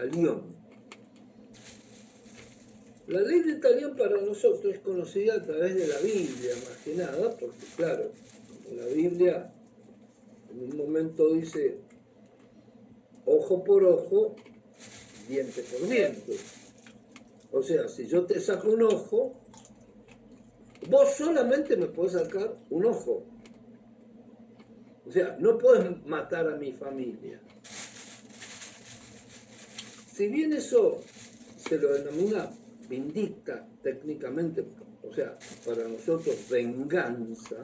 Talión. La ley de Talión para nosotros es conocida a través de la Biblia, más que nada, porque claro, la Biblia en un momento dice ojo por ojo, diente por diente. O sea, si yo te saco un ojo, vos solamente me podés sacar un ojo. O sea, no podés matar a mi familia. Si bien eso se lo denomina vindicta técnicamente, o sea, para nosotros venganza,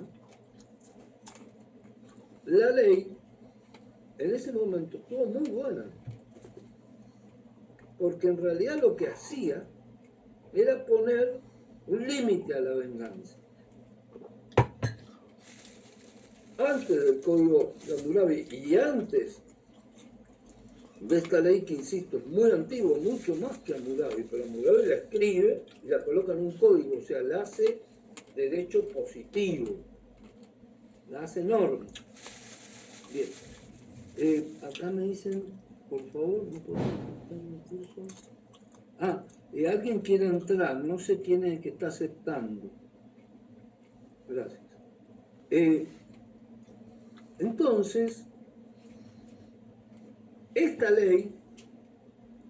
la ley en ese momento estuvo muy buena, porque en realidad lo que hacía era poner un límite a la venganza. Antes del Código de Hammurabi y antes de esta ley que, insisto, es muy antigua, mucho más que Hammurabi, pero Hammurabi la escribe y la coloca en un código, o sea, la hace derecho positivo, la hace norma. Bien, acá me dicen, por favor, ¿no puedo aceptar mi curso? Alguien quiere entrar, no sé quién es el que está aceptando. Gracias. Entonces, esta ley,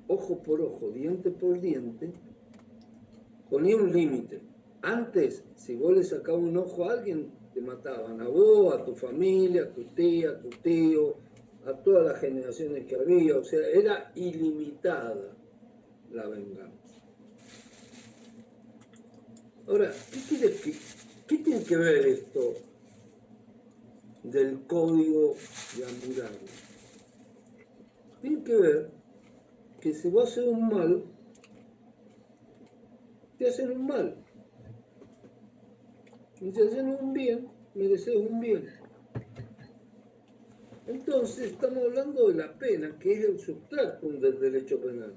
ojo por ojo, diente por diente, ponía un límite. Antes, si vos le sacabas un ojo a alguien, te mataban a vos, a tu familia, a tu tía, a tu tío, a todas las generaciones que había. O sea, era ilimitada la venganza. Ahora, ¿qué tiene que ver esto del Código de Hammurabi? Tiene que ver que si vos haces un mal, te hacen un mal. Y si hacen un bien, mereces un bien. Entonces estamos hablando de la pena, que es el sustrato del derecho penal.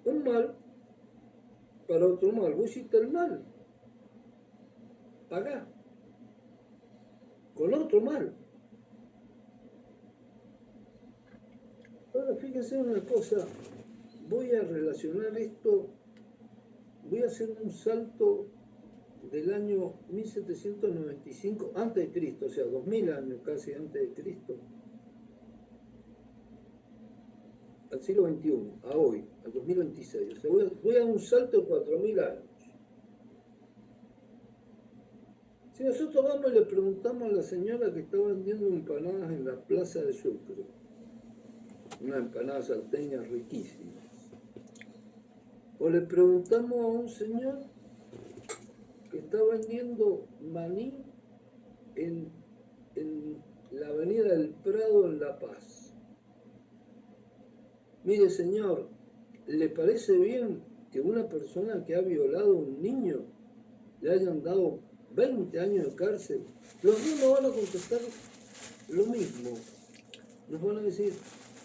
Un mal para otro mal. Vos hiciste el mal, pagá con otro mal. Ahora fíjense una cosa, voy a relacionar esto, voy a hacer un salto del año 1795 antes de Cristo, o sea, 2000 años casi antes de Cristo, al siglo XXI, a hoy, al 2026. O sea, voy a dar un salto de 4000 años. Si nosotros vamos y le preguntamos a la señora que está vendiendo empanadas en la plaza de Sucre, unas empanadas salteñas riquísimas, o le preguntamos a un señor que está vendiendo maní en la avenida del Prado en La Paz. Mire, señor, ¿le parece bien que una persona que ha violado a un niño le hayan dado 20 años de cárcel? Los dos nos van a contestar lo mismo. Nos van a decir,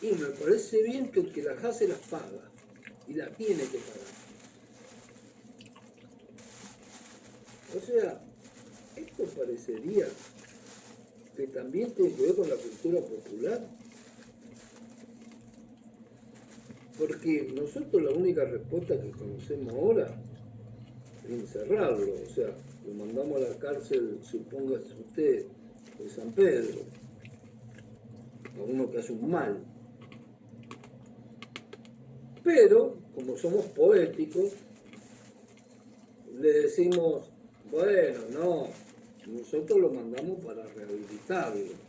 y me parece bien que el que las hace las paga, y la tiene que pagar. O sea, esto parecería que también tiene que ver con la cultura popular. Porque nosotros la única respuesta que conocemos ahora es encerrarlo, o sea, lo mandamos a la cárcel, supóngase usted, de San Pedro, a uno que hace un mal. Pero, como somos poéticos, le decimos, bueno, no, nosotros lo mandamos para rehabilitarlo.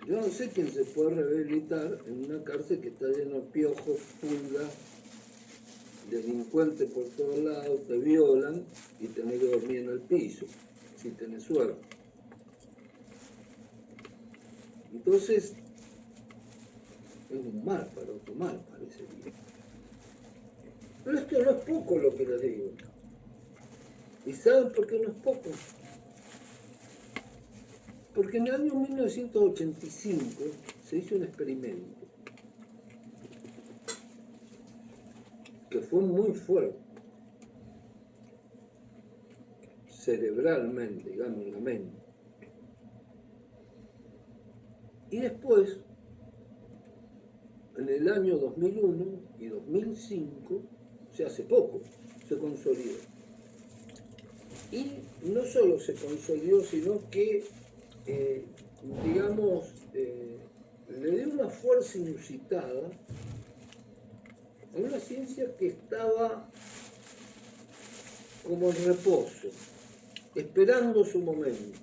Yo no sé quién se puede rehabilitar en una cárcel que está llena de piojos, pulgas, delincuentes por todos lados, te violan y tenés que dormir en el piso, si tenés suerte. Entonces, es un mal para otro mal, parecería. Pero esto no es poco lo que les digo. ¿Y saben por qué no es poco? Porque en el año 1985 se hizo un experimento que fue muy fuerte, cerebralmente, digamos, en la mente. Y después en el año 2001 y 2005, o sea, hace poco, se consolidó. Y no solo se consolidó, sino que, digamos, le dio una fuerza inusitada a una ciencia que estaba como en reposo, esperando su momento,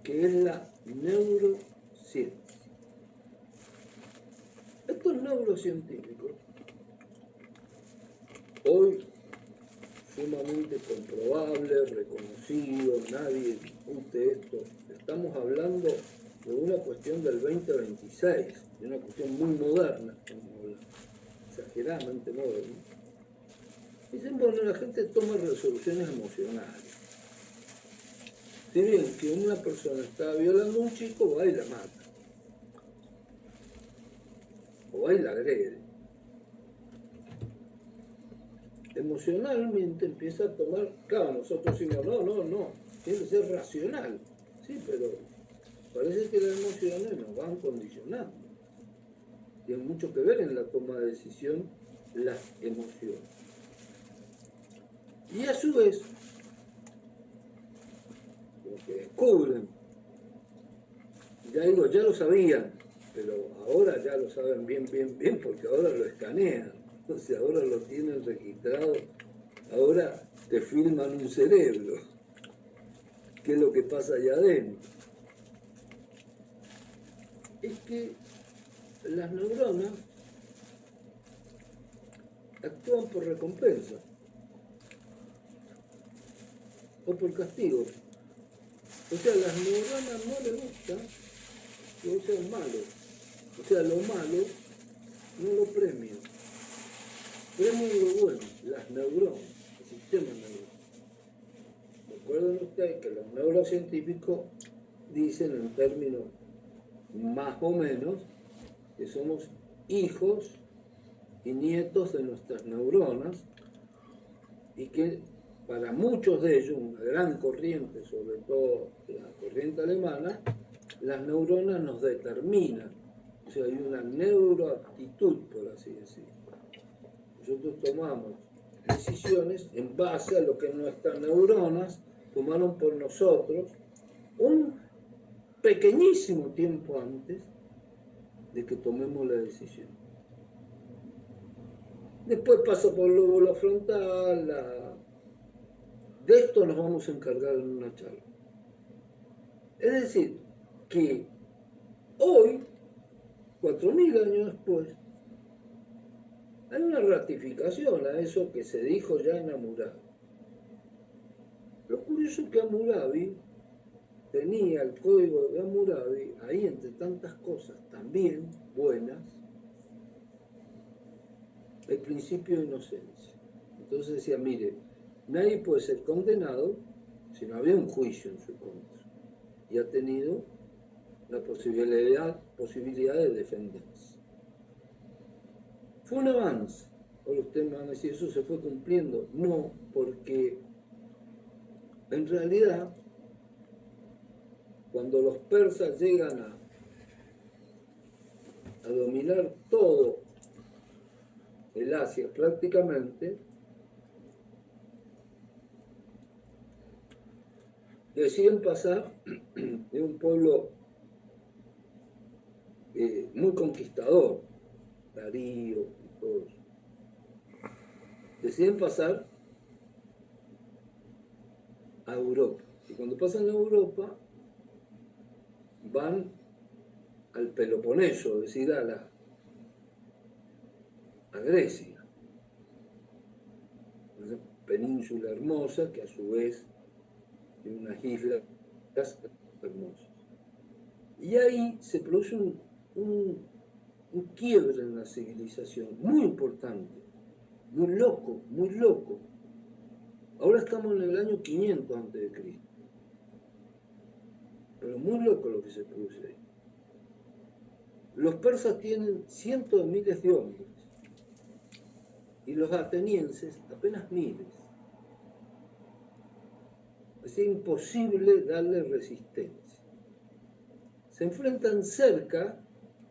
que es la neurociencia. Estos neurocientíficos, hoy sumamente comprobable, reconocido, nadie discute esto, estamos hablando de una cuestión del 2026, de una cuestión muy moderna, exageradamente moderna. Dicen, bueno, la gente toma resoluciones emocionales. Si bien que una persona está violando a un chico, va y la mata. O va y la agrede. Emocionalmente empieza a tomar, claro, nosotros decimos, no, tiene que ser racional. Sí, pero parece que las emociones nos van condicionando. Tiene mucho que ver en la toma de decisión las emociones. Y a su vez, lo que descubren, ya digo, ya lo sabían, pero ahora ya lo saben bien, porque ahora lo escanean, o sea, ahora lo tienen registrado, ahora te filman un cerebro, qué es lo que pasa allá adentro. Es que las neuronas actúan por recompensa o por castigo. O sea, a las neuronas no les gusta que vos seas malo. O sea, lo malo no lo premian. Premian lo bueno, las neuronas, el sistema neuronal. Recuerden ustedes que los neurocientíficos dicen en términos más o menos que somos hijos y nietos de nuestras neuronas y que para muchos de ellos, una gran corriente, sobre todo la corriente alemana, las neuronas nos determinan. O sea, hay una neuroaptitud, por así decirlo. Nosotros tomamos decisiones en base a lo que nuestras neuronas tomaron por nosotros un pequeñísimo tiempo antes de que tomemos la decisión. Después pasa por el lóbulo frontal, de esto nos vamos a encargar en una charla. Es decir, que hoy, 4000 años después, hay una ratificación a eso que se dijo ya en Hammurabi. Lo curioso es que Hammurabi tenía el código de Hammurabi, ahí entre tantas cosas también buenas, el principio de inocencia. Entonces decía, mire, nadie puede ser condenado si no había un juicio en su contra y ha tenido la posibilidad de defenderse. Fue un avance. Ahora ustedes me van a decir, ¿eso se fue cumpliendo? No, porque en realidad, cuando los persas llegan a dominar todo el Asia prácticamente, deciden pasar de un pueblo muy conquistador, Darío y todo eso. Deciden pasar a Europa. Y cuando pasan a Europa, van al Peloponeso, es decir, a Grecia. Una península hermosa que a su vez tiene unas islas hermosas. Y ahí se produce un quiebre en la civilización, muy importante, muy loco, muy loco. Ahora estamos en el año 500 a.C. Pero muy loco lo que se produce ahí. Los persas tienen cientos de miles de hombres y los atenienses apenas miles. Es imposible darle resistencia. Se enfrentan cerca,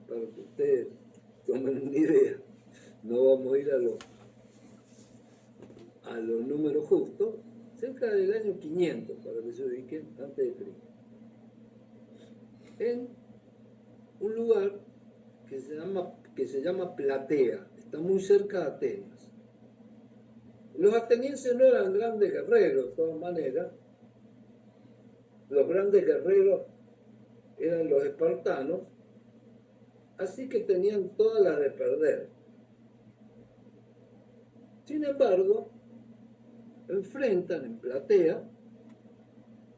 para que ustedes tomen una idea, no vamos a ir a los números justos, cerca del año 500, para que se ubiquen, antes de Cristo, en un lugar que se llama Platea, está muy cerca de Atenas. Los atenienses no eran grandes guerreros, de todas maneras. Los grandes guerreros eran los espartanos, así que tenían todas las de perder. Sin embargo, enfrentan en Platea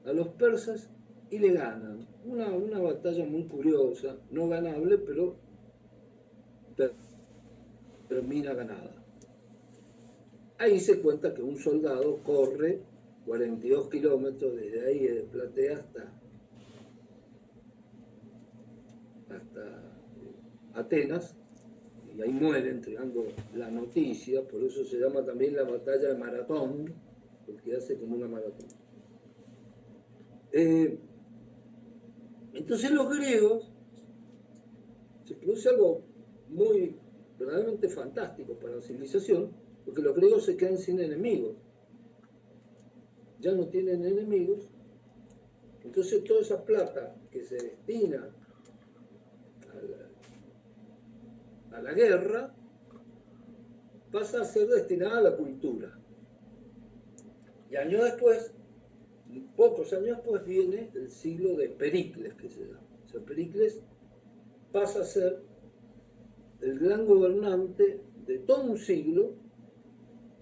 a los persas y le ganan. Una batalla muy curiosa, no ganable, pero termina ganada. Ahí se cuenta que un soldado corre 42 kilómetros desde ahí, de Platea hasta Atenas, y ahí muere entregando la noticia, por eso se llama también la batalla de Maratón, porque hace como una maratón. Entonces los griegos, se produce algo muy, verdaderamente fantástico para la civilización, porque los griegos se quedan sin enemigos. Ya no tienen enemigos, entonces toda esa plata que se destina a la guerra pasa a ser destinada a la cultura. Y años después, pocos años después, viene el siglo de Pericles, que se llama. O sea, Pericles pasa a ser el gran gobernante de todo un siglo,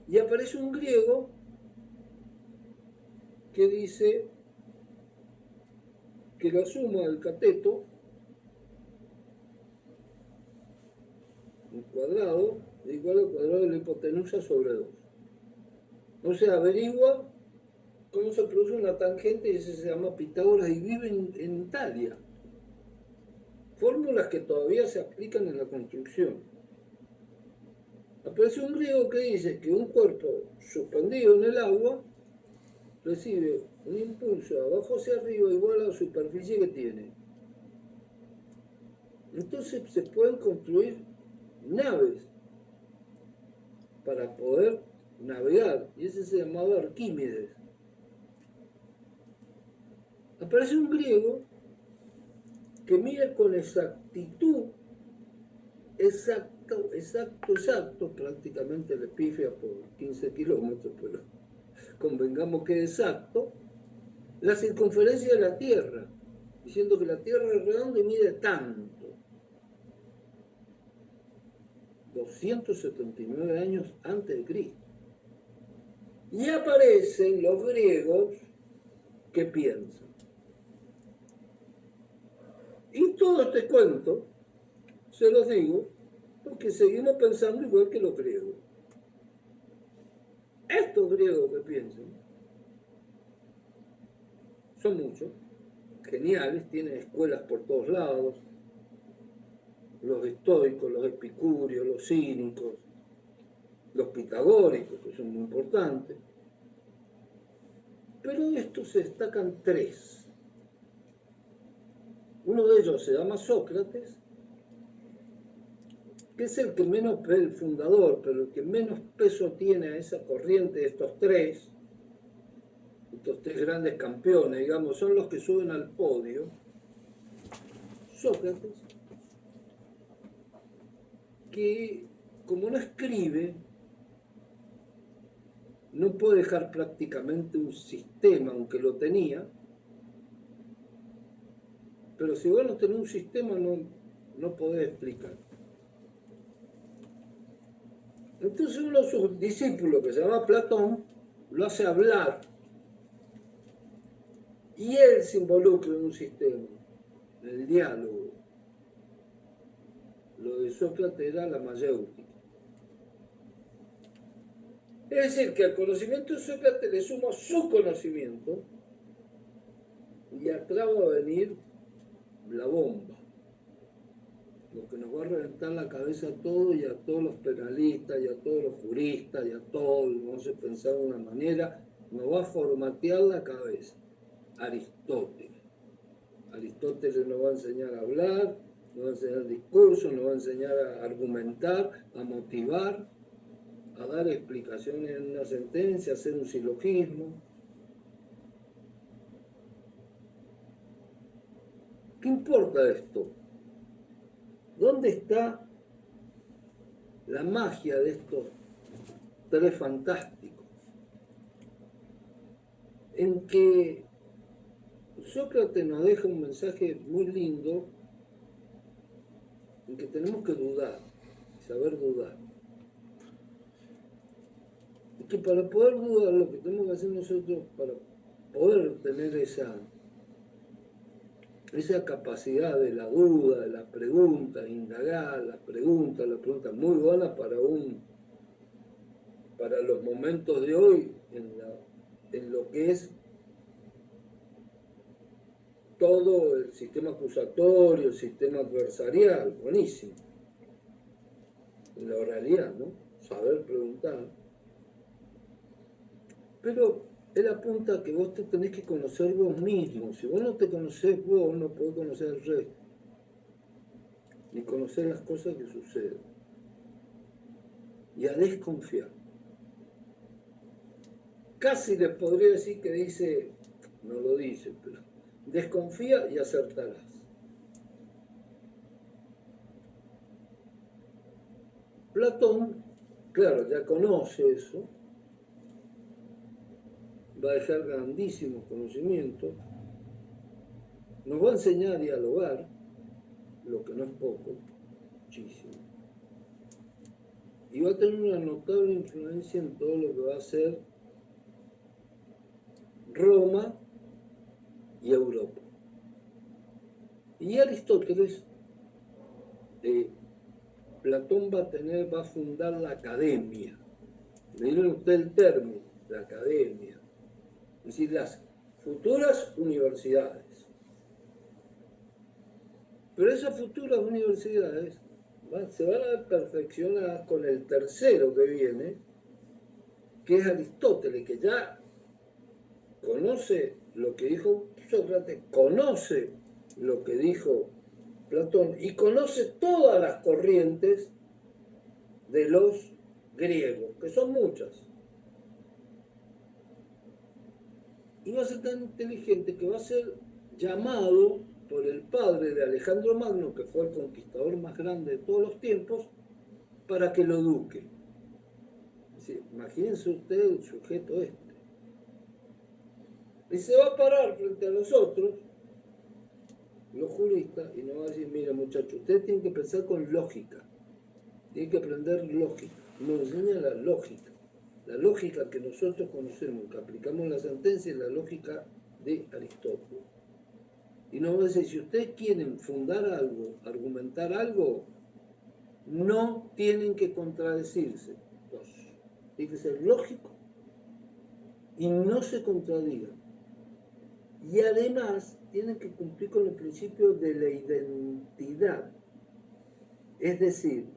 y aparece un griego que dice que la suma del cateto, un cuadrado, es igual al cuadrado de la hipotenusa sobre 2. O sea, averigua cómo se produce una tangente, y ese se llama Pitágoras, y vive en Italia. Fórmulas que todavía se aplican en la construcción. Aparece un griego que dice que un cuerpo suspendido en el agua recibe un impulso de abajo hacia arriba igual a la superficie que tiene. Entonces se pueden construir naves para poder navegar, y ese se llamaba Arquímedes. Aparece un griego que mira con exactitud, exacto, prácticamente le pifia por 15 kilómetros, pero convengamos que es exacto, la circunferencia de la Tierra, diciendo que la Tierra es redonda y mide tanto. 279 años antes de Cristo. Y aparecen los griegos que piensan. Y todo este cuento se los digo porque seguimos pensando igual que los griegos. Estos griegos que piensan son muchos, geniales, tienen escuelas por todos lados, los estoicos, los epicúreos, los cínicos, los pitagóricos, que son muy importantes. Pero de estos se destacan tres. Uno de ellos se llama Sócrates, que es el que menos, el fundador, pero el que menos peso tiene a esa corriente de estos tres grandes campeones, digamos, son los que suben al podio. Sócrates, que como no escribe, no puede dejar prácticamente un sistema, aunque lo tenía, pero si vos no tenés un sistema no podés explicar. Entonces uno de sus discípulos, que se llama Platón, lo hace hablar, y él se involucra en un sistema, en el diálogo. Lo de Sócrates era la mayéutica. Es decir, que al conocimiento de Sócrates le suma su conocimiento, y atrás va a venir la bomba, lo que nos va a reventar la cabeza a todos, y a todos los penalistas, y a todos los juristas, y a todos, vamos a pensar de una manera, nos va a formatear la cabeza. Aristóteles. Aristóteles nos va a enseñar a hablar, nos va a enseñar discurso, nos va a enseñar a argumentar, a motivar, a dar explicaciones en una sentencia, a hacer un silogismo. ¿Qué importa esto? ¿Dónde está la magia de estos tres fantásticos? En que Sócrates nos deja un mensaje muy lindo, en que tenemos que dudar, saber dudar. Y que para poder dudar, lo que tenemos que hacer nosotros, para poder tener esa capacidad de la duda, de la pregunta, de indagar, la pregunta muy buena para los momentos de hoy, en lo que es todo el sistema acusatorio, el sistema adversarial, buenísimo. En la oralidad, ¿no? Saber preguntar. Pero él apunta a que vos te tenés que conocer vos mismo. Si vos no te conocés vos, no podés conocer el resto, ni conocer las cosas que suceden. Y a desconfiar. Casi les podría decir que dice, no lo dice, pero desconfía y acertarás. Platón, claro, ya conoce eso, va a dejar grandísimos conocimientos, nos va a enseñar a dialogar, lo que no es poco, muchísimo, y va a tener una notable influencia en todo lo que va a ser Roma y Europa. Y Aristóteles, Platón va a fundar la academia. Miren usted el término, la academia. Es decir, las futuras universidades. Pero esas futuras universidades se van a perfeccionar con el tercero que viene, que es Aristóteles, que ya conoce lo que dijo Sócrates, conoce lo que dijo Platón y conoce todas las corrientes de los griegos, que son muchas. Y va a ser tan inteligente que va a ser llamado por el padre de Alejandro Magno, que fue el conquistador más grande de todos los tiempos, para que lo eduque. Es decir, imagínense usted el sujeto este. Y se va a parar frente a nosotros, los juristas, y nos va a decir, mira muchachos, ustedes tienen que pensar con lógica, tienen que aprender lógica. Nos enseña la lógica que nosotros conocemos, que aplicamos en la sentencia, es la lógica de Aristóteles. Y nos va a decir, si ustedes quieren fundar algo, argumentar algo, no tienen que contradecirse. Tiene que ser lógico y no se contradigan. Y además tienen que cumplir con el principio de la identidad. Es decir,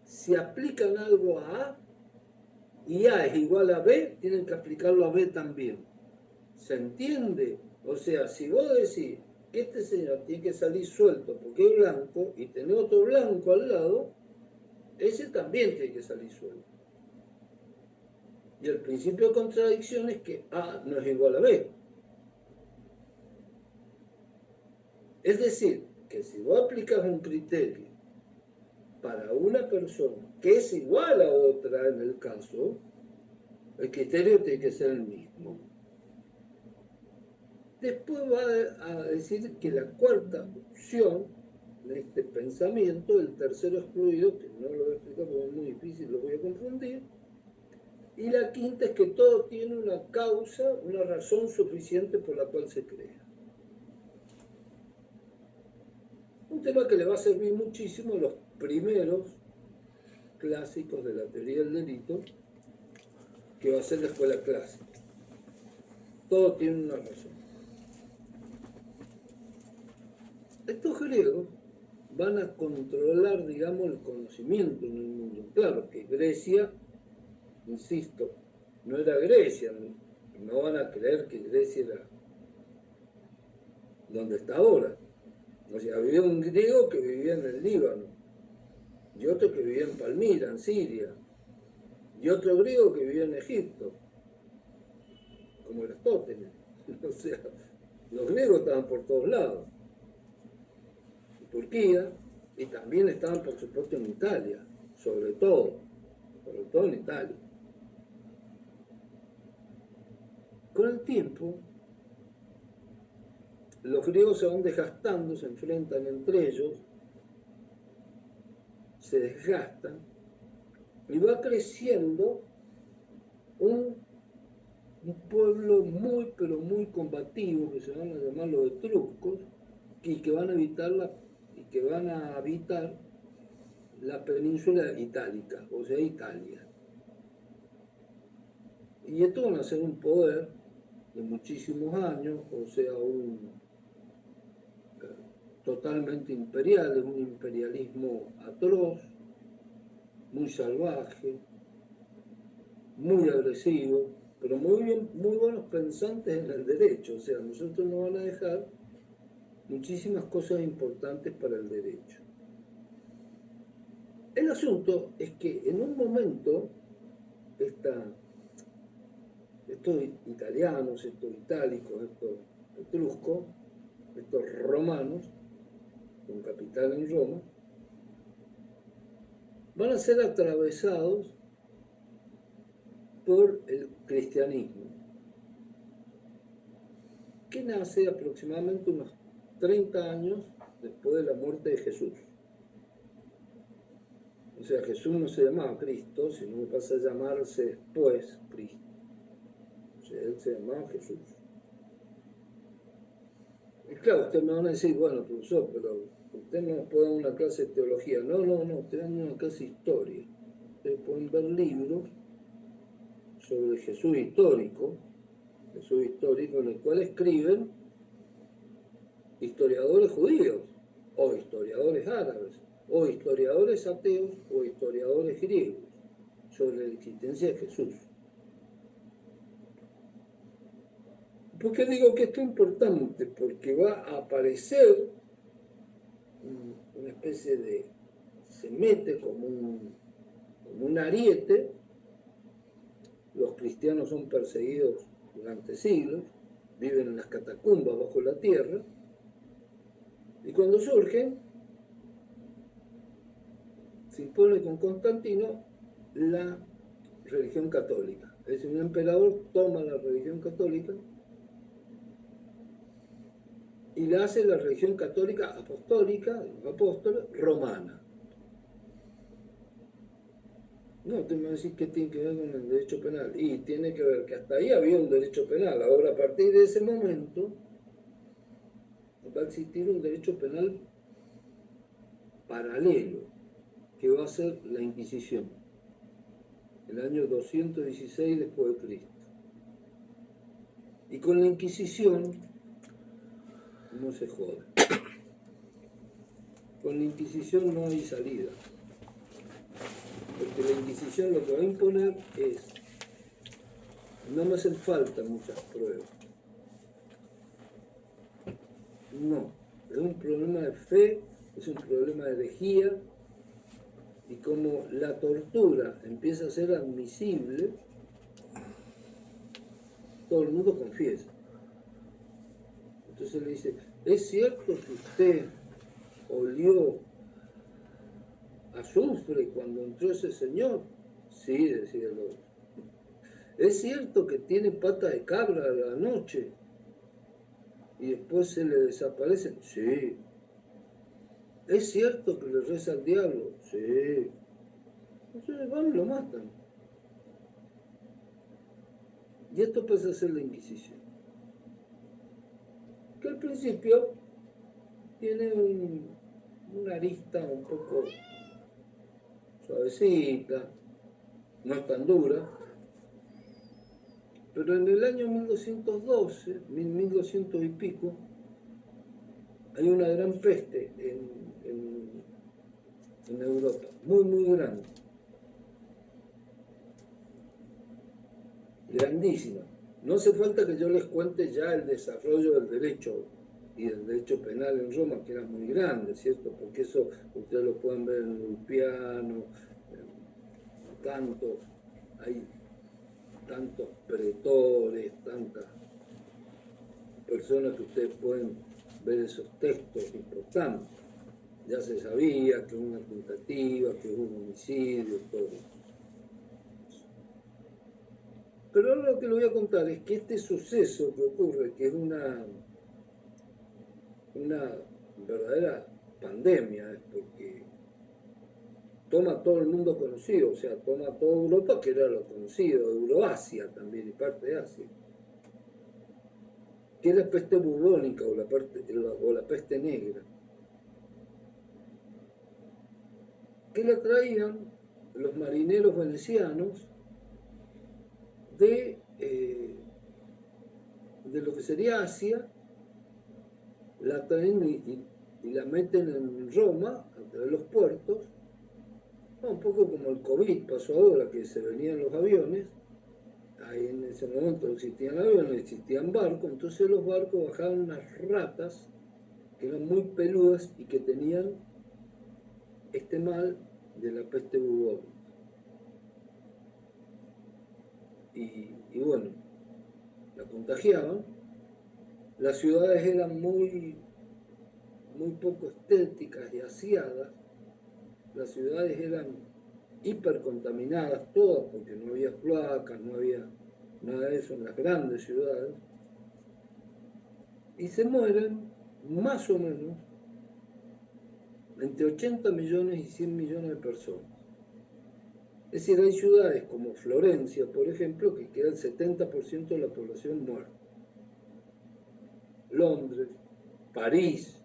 si aplican algo a A y A es igual a B, tienen que aplicarlo a B también. ¿Se entiende? O sea, si vos decís que este señor tiene que salir suelto porque es blanco y tener otro blanco al lado, ese también tiene que salir suelto. Y el principio de contradicción es que A no es igual a B. Es decir, que si vos aplicas un criterio para una persona que es igual a otra en el caso, el criterio tiene que ser el mismo. Después va a decir que la cuarta opción de este pensamiento, el tercero excluido, que no lo voy a explicar porque es muy difícil, lo voy a confundir, y la quinta es que todo tiene una causa, una razón suficiente por la cual se crea. Un tema que le va a servir muchísimo a los primeros clásicos de la teoría del delito, que va a ser la escuela clásica. Todo tiene una razón. Estos griegos van a controlar, digamos, el conocimiento en el mundo. Claro que Grecia, insisto, no era Grecia, no van a creer que Grecia era donde está ahora. O sea, había un griego que vivía en el Líbano, y otro que vivía en Palmira, en Siria, y otro griego que vivía en Egipto, como Aristóteles. O sea, los griegos estaban por todos lados, en Turquía, y también estaban, por supuesto, en Italia, sobre todo en Italia. Con el tiempo, los griegos se van desgastando, se enfrentan entre ellos, se desgastan, y va creciendo un pueblo muy, pero muy combativo, que se van a llamar los etruscos, y que van a habitar la península itálica, o sea, Italia. Y estos van a ser un poder de muchísimos años, o sea, totalmente imperial, es un imperialismo atroz, muy salvaje, muy agresivo, pero muy buenos pensantes en el derecho. O sea, nosotros nos van a dejar muchísimas cosas importantes para el derecho. El asunto es que en un momento estos italianos, estos itálicos, estos etruscos, estos romanos, con capital en Roma, van a ser atravesados por el cristianismo, que nace aproximadamente unos 30 años después de la muerte de Jesús. O sea, Jesús no se llamaba Cristo, sino que pasa a llamarse después Cristo. O sea, él se llamaba Jesús. Y claro, ustedes me van a decir, bueno, profesor, pero usted no puede dar una clase de teología. No, estoy dando una clase de historia. Ustedes pueden ver libros sobre Jesús histórico en el cual escriben historiadores judíos, o historiadores árabes, o historiadores ateos, o historiadores griegos, sobre la existencia de Jesús. ¿Por qué digo que esto es importante? Porque va a aparecer una especie de, se mete como un ariete. Los cristianos son perseguidos durante siglos, viven en las catacumbas bajo la tierra, y cuando surgen, se impone con Constantino la religión católica. Es decir, un emperador toma la religión católica y la hace la religión católica apostólica, de los apóstoles, romana. No, te me vas a decir qué tiene que ver con el derecho penal. Y tiene que ver que hasta ahí había un derecho penal. Ahora, a partir de ese momento, va a existir un derecho penal paralelo, que va a ser la Inquisición, el año 216 después de Cristo. Y con la Inquisición no se jode. Con la Inquisición no hay salida. Porque la Inquisición lo que va a imponer es, no me hacen falta muchas pruebas. No, es un problema de fe, es un problema de herejía, y como la tortura empieza a ser admisible, todo el mundo confiesa. Entonces le dice, ¿es cierto que usted olió azufre cuando entró ese señor? Sí, decía el otro. ¿Es cierto que tiene pata de cabra a la noche y después se le desaparecen? Sí. ¿Es cierto que le reza al diablo? Sí. Entonces van y lo matan. Y esto pasa a ser la Inquisición, que al principio tiene una arista un poco suavecita, no es tan dura, pero en el año 1212, 1200 y pico, hay una gran peste en Europa, muy, muy grande, grandísima. No hace falta que yo les cuente ya el desarrollo del derecho y el derecho penal en Roma, que era muy grande, ¿cierto? Porque eso ustedes lo pueden ver en Ulpiano, hay tantos pretores, tantas personas que ustedes pueden ver esos textos importantes. Ya se sabía que una tentativa, que hubo un homicidio, todo. Pero ahora lo que le voy a contar es que este suceso que ocurre, que es una verdadera pandemia, porque toma todo el mundo conocido, o sea, toma toda Europa, que era lo conocido, Euroasia también y parte de Asia, que es la peste bubónica o la peste negra, que la traían los marineros venecianos de lo que sería Asia, la traen y la meten en Roma, a través de los puertos, un poco como el COVID pasó ahora, que se venían los aviones, ahí en ese momento no existían aviones, existían barcos, entonces los barcos bajaban unas ratas que eran muy peludas y que tenían este mal de la peste bubónica. Y bueno, la contagiaban. Las ciudades eran muy poco estéticas y aseadas. Las ciudades eran hipercontaminadas todas porque no había cloacas, no había nada de eso en las grandes ciudades. Y se mueren más o menos entre 80 millones y 100 millones de personas. Es decir, hay ciudades como Florencia, por ejemplo, que queda el 70% de la población muerta. Londres, París.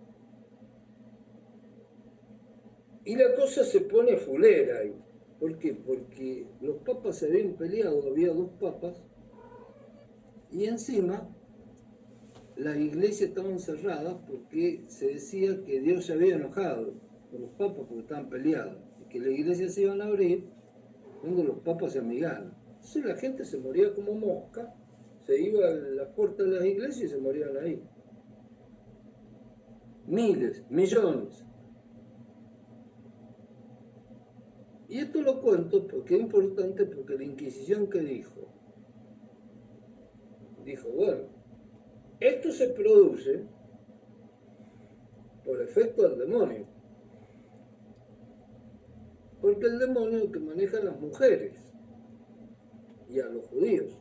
Y la cosa se pone fulera ahí. ¿Por qué? Porque los papas se habían peleado, había dos papas, y encima las iglesias estaban cerradas porque se decía que Dios se había enojado con los papas porque estaban peleados, y que las iglesias se iban a abrir cuando los papas se amigaban. Entonces la gente se moría como mosca, se iba a la puerta de las iglesias y se morían ahí. Miles, millones. Y esto lo cuento porque es importante, porque la Inquisición que dijo, bueno, esto se produce por efecto del demonio, porque el demonio es el que maneja a las mujeres y a los judíos.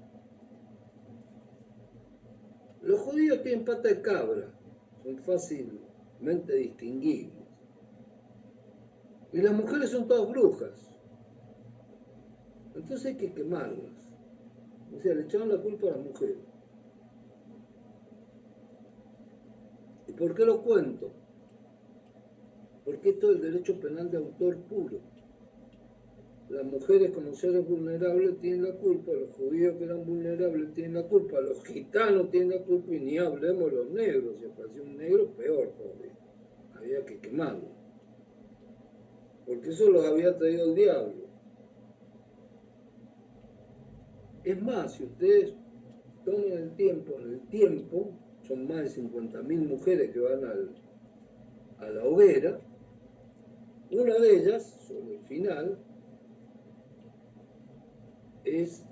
Los judíos tienen pata de cabra, son fácilmente distinguibles. Y las mujeres son todas brujas. Entonces hay que quemarlas. O sea, le echaron la culpa a las mujeres. ¿Y por qué lo cuento? Porque esto es el derecho penal de autor puro. Las mujeres como seres vulnerables tienen la culpa, los judíos que eran vulnerables tienen la culpa, los gitanos tienen la culpa y ni hablemos de los negros. Si apareció un negro, peor todavía. Había que quemarlo. Porque eso los había traído el diablo. Es más, si ustedes toman en el tiempo, son más de 50.000 mujeres que van a la hoguera, una de ellas, sobre el final, es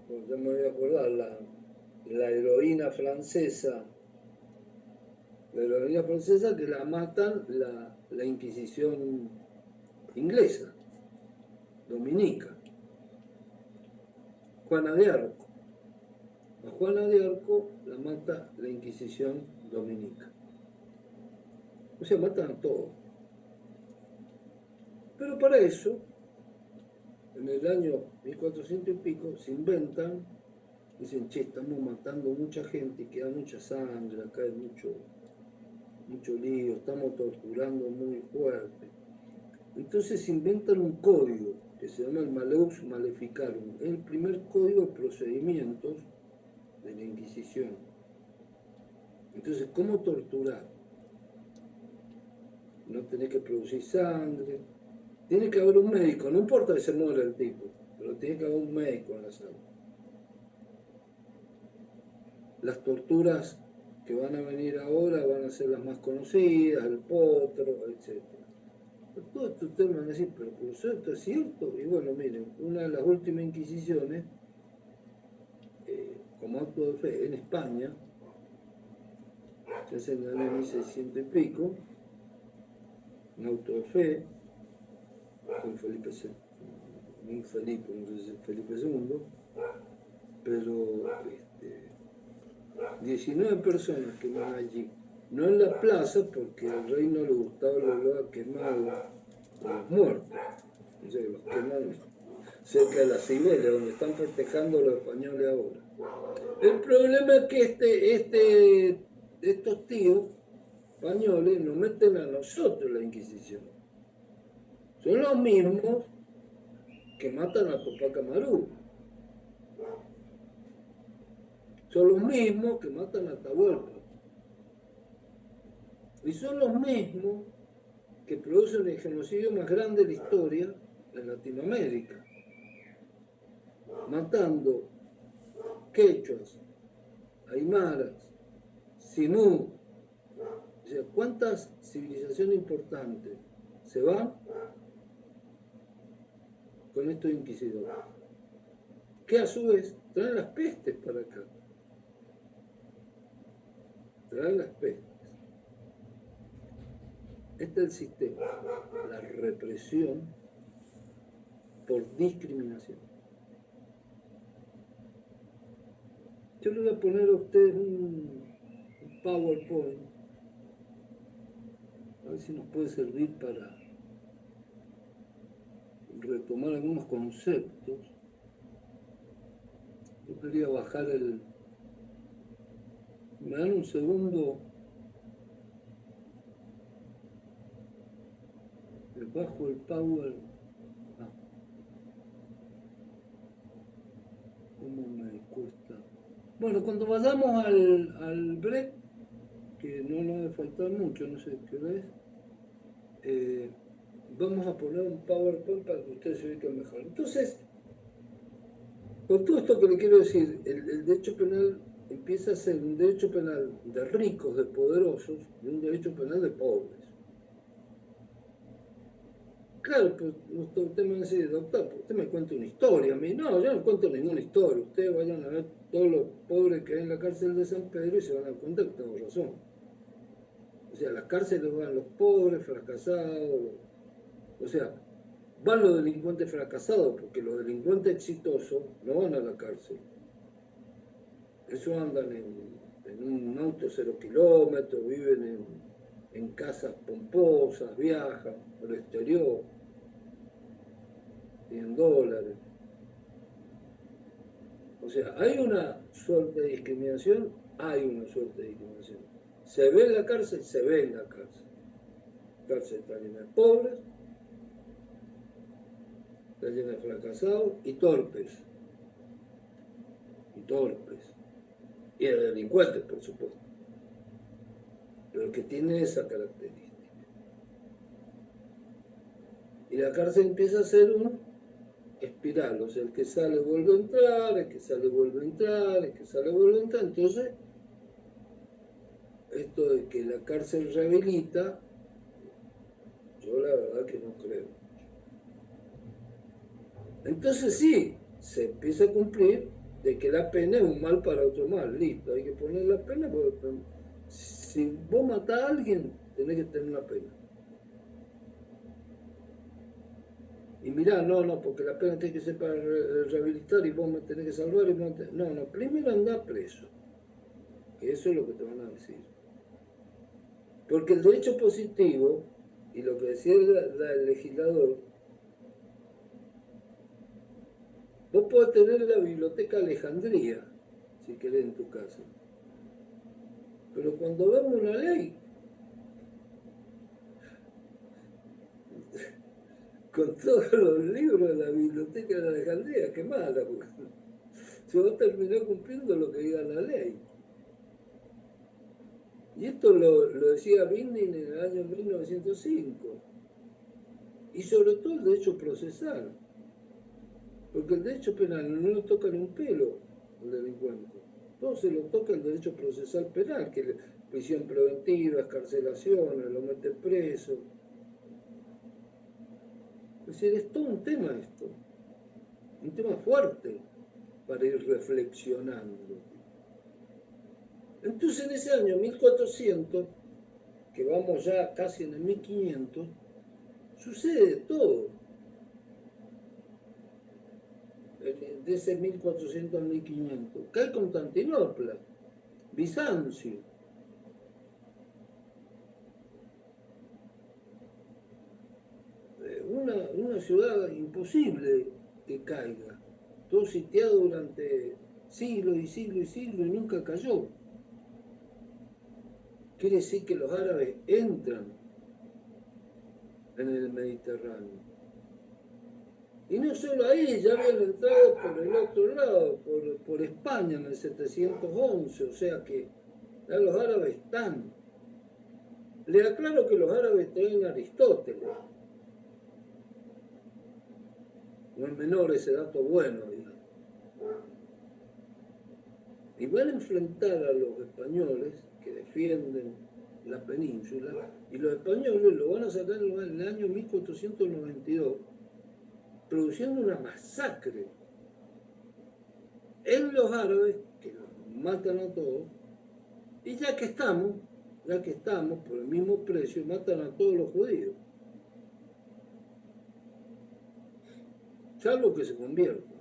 pues ya me voy a acordar, la heroína francesa, que la matan la Inquisición inglesa, dominica, Juana de Arco. A Juana de Arco la mata la Inquisición dominica. O sea, matan a todos. Pero para eso, en el año 1400 y pico, se inventan, dicen, che, estamos matando mucha gente, queda mucha sangre, acá hay mucho lío, estamos torturando muy fuerte. Entonces inventan un código que se llama el Malleus Maleficarum, el primer código de procedimientos de la Inquisición. Entonces, ¿cómo torturar? No tenés que producir sangre, tiene que haber un médico, no importa que se muera el tipo, pero tiene que haber un médico en la sala. las torturas que van a venir ahora van a ser las más conocidas, el potro, etc. Todos estos temas van a decir, pero profesor, ¿esto es cierto? Y bueno, miren, una de las últimas inquisiciones, como acto de fe en España, se hace en el año 1600 y pico, un auto de fe con Felipe II, no sé si Felipe II, pero 19 personas que van allí, no en la plaza porque al rey no le gustaba el olor a quemado de los muertos, o sea, los queman cerca de la Cibeles, donde están festejando los españoles ahora. El problema es que estos tíos españoles nos meten a nosotros la Inquisición. Son los mismos que matan a Tupac Amaru. Son los mismos que matan a Atahualpa. Y son los mismos que producen el genocidio más grande de la historia en Latinoamérica, matando quechuas, aymaras, simú. O sea, ¿cuántas civilizaciones importantes se van con estos inquisidores? Que a su vez traen las pestes para acá. Traen las pestes. Este es el sistema, la represión por discriminación. Yo le voy a poner a ustedes un PowerPoint, a ver si nos puede servir para retomar algunos conceptos. Yo quería bajar el... ¿Me dan un segundo? Le bajo el power. Ah, ¿cómo me cuesta? Bueno, cuando vayamos al break, que no nos debe faltar mucho, no sé qué hora es, vamos a poner un PowerPoint para que ustedes se ubiquen mejor. Entonces, con todo esto que le quiero decir, el derecho penal empieza a ser un derecho penal de ricos, de poderosos, y un derecho penal de pobres. Claro, pues usted me va a decir, doctor, usted me cuenta una historia. A mí, no, yo no cuento ninguna historia. Ustedes vayan a ver todos los pobres que hay en la cárcel de San Pedro y se van a dar cuenta que tengo razón. O sea, a las cárceles van los pobres, fracasados. O sea, van los delincuentes fracasados, porque los delincuentes exitosos no van a la cárcel. Esos andan en un auto 0 kilómetros, viven en casas pomposas, viajan por el exterior, tienen dólares. O sea, hay una suerte de discriminación, hay una suerte de discriminación. Se ve en la cárcel, se ve en la cárcel. La cárcel está llena de pobres, está llena de fracasados y torpes. Y torpes. Y de delincuentes, por supuesto. Pero que tiene esa característica. Y la cárcel empieza a ser un espiral, o sea, el que sale vuelve a entrar, el que sale vuelve a entrar, el que sale vuelve a entrar. Entonces, esto de que la cárcel rehabilita, yo la verdad que no creo. Entonces sí, se empieza a cumplir de que la pena es un mal para otro mal, listo, hay que poner la pena, porque si vos matás a alguien, tenés que tener una pena. Y mirá, no, porque la pena tiene que ser para rehabilitar y vos me tenés que salvar y vos no, primero andá preso, que eso es lo que te van a decir. Porque el derecho positivo, y lo que decía el legislador, vos podés tener la biblioteca Alejandría, si querés, en tu casa. Pero cuando vemos una ley, con todos los libros de la biblioteca de Alejandría, qué mala, porque se va a terminar cumpliendo lo que diga la ley. Y esto lo decía Binding en el año 1905. Y sobre todo el derecho procesal. Porque el derecho penal no le toca ni un pelo al delincuente. todo se lo toca el derecho procesal penal, que prisión preventiva, escarcelaciones, lo mete preso. Es decir, es todo un tema esto, un tema fuerte para ir reflexionando. Entonces en ese año 1400, que vamos ya casi en el 1500, sucede todo. De ese 1400 al 1500, cae Constantinopla, Bizancio. Una ciudad imposible que caiga, todo sitiado durante siglos y siglos y siglos y nunca cayó. Quiere decir que los árabes entran en el Mediterráneo. Y no solo ahí, ya habían entrado por el otro lado, por España en el 711, o sea que ya los árabes están. Le aclaro que los árabes traen a Aristóteles. No es menor ese dato bueno, digamos. Y van a enfrentar a los españoles que defienden la península, y los españoles lo van a sacar en el año 1492, produciendo una masacre en los árabes, que los matan a todos, y ya que estamos, por el mismo precio, matan a todos los judíos. Salvo que se conviertan.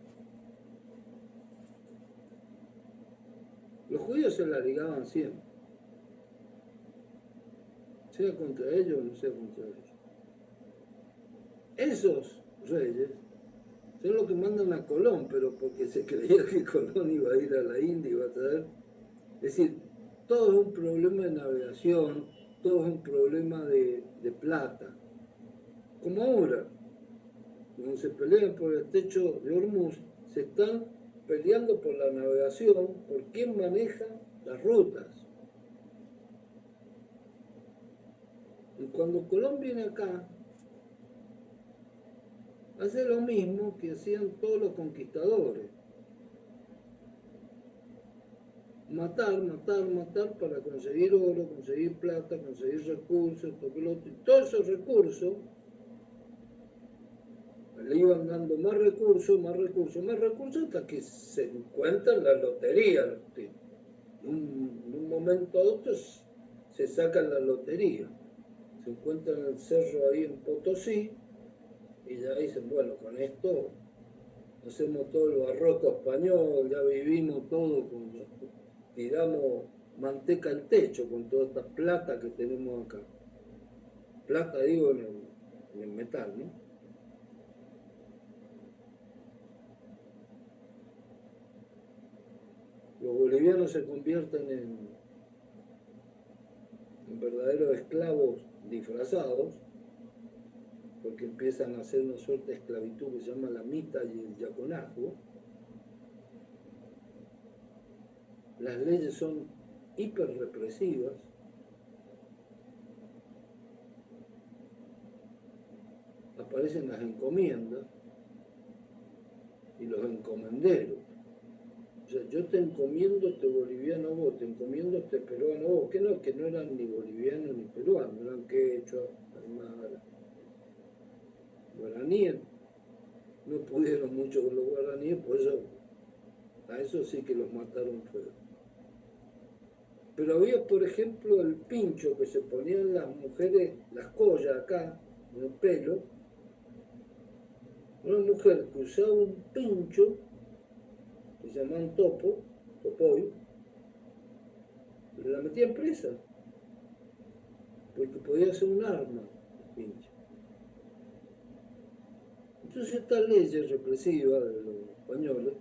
Los judíos se la ligaban siempre. Sea contra ellos o no sea contra ellos. Esos reyes son los que mandan a Colón, pero porque se creía que Colón iba a ir a la India y iba a traer. Es decir, todo es un problema de navegación, todo es un problema de plata. Como ahora, cuando se pelean por el techo de Hormuz, se están peleando por la navegación, por quién maneja las rutas. Y cuando Colón viene acá, hace lo mismo que hacían todos los conquistadores. Matar, matar, matar para conseguir oro, conseguir plata, conseguir recursos, y todos esos recursos le iban dando más recursos, más recursos, más recursos, hasta que se encuentran la lotería los tipos. En un momento a otro se sacan la lotería. Se encuentran el cerro ahí en Potosí y ya dicen, bueno, con esto hacemos todo el barroco español, ya vivimos todo, tiramos manteca al techo con toda esta plata que tenemos acá. Plata digo en el metal, ¿no? Los bolivianos se convierten en verdaderos esclavos disfrazados, porque empiezan a hacer una suerte de esclavitud que se llama la mita y el yaconazgo. Las leyes son hiper represivas. Aparecen las encomiendas y los encomenderos. O sea, yo te encomiendo este boliviano a vos, te encomiendo este peruano a vos, que no eran ni bolivianos ni peruanos, eran quechua, aymara, guaraníes. No pudieron mucho con los guaraníes, por eso a eso sí que los mataron feo. Pero había, por ejemplo, el pincho que se ponían las mujeres, las collas acá, en el pelo. Una mujer que usaba un pincho, que se llamaban topoy, la metían presa, porque podía ser un arma, el pincho. Entonces estas leyes represivas de los españoles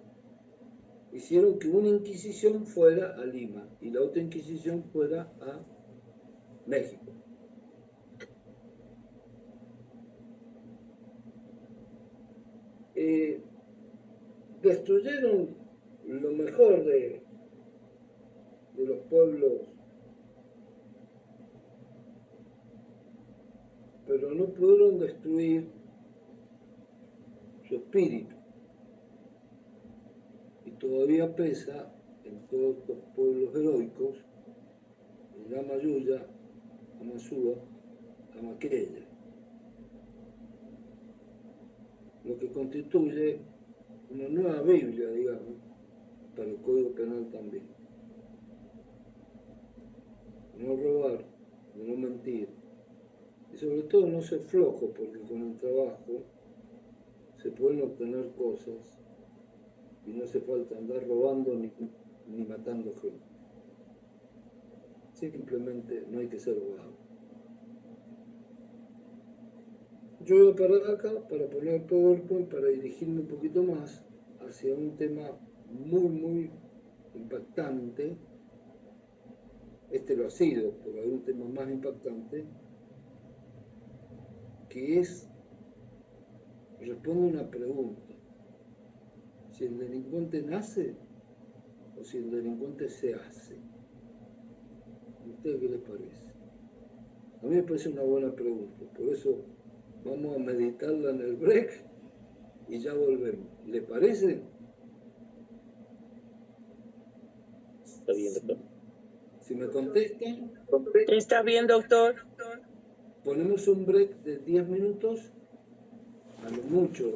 hicieron que una inquisición fuera a Lima y la otra inquisición fuera a México. Destruyeron lo mejor de los pueblos, pero no pudieron destruir su espíritu. Y todavía pesa en todos estos pueblos heroicos, el Ama Yuya, Ama Suba, Ama Queya, lo que constituye una nueva Biblia, digamos, para el Código Penal también. No robar, de no mentir, y sobre todo no ser flojo, porque con el trabajo se pueden obtener cosas y no hace falta andar robando ni matando gente. Simplemente no hay que ser vago. Yo voy a parar acá para poner el PowerPoint, para dirigirme un poquito más hacia un tema muy impactante. Este lo ha sido, pero hay un tema más impactante, que es, responde una pregunta: si el delincuente nace o si el delincuente se hace. ¿A usted qué les parece? A mí me parece una buena pregunta, por eso vamos a meditarla en el break y ya volvemos. ¿Le parece? Está bien, doctor. Si me contestan, Está bien, doctor. ponemos un break de 10 minutos, a lo mucho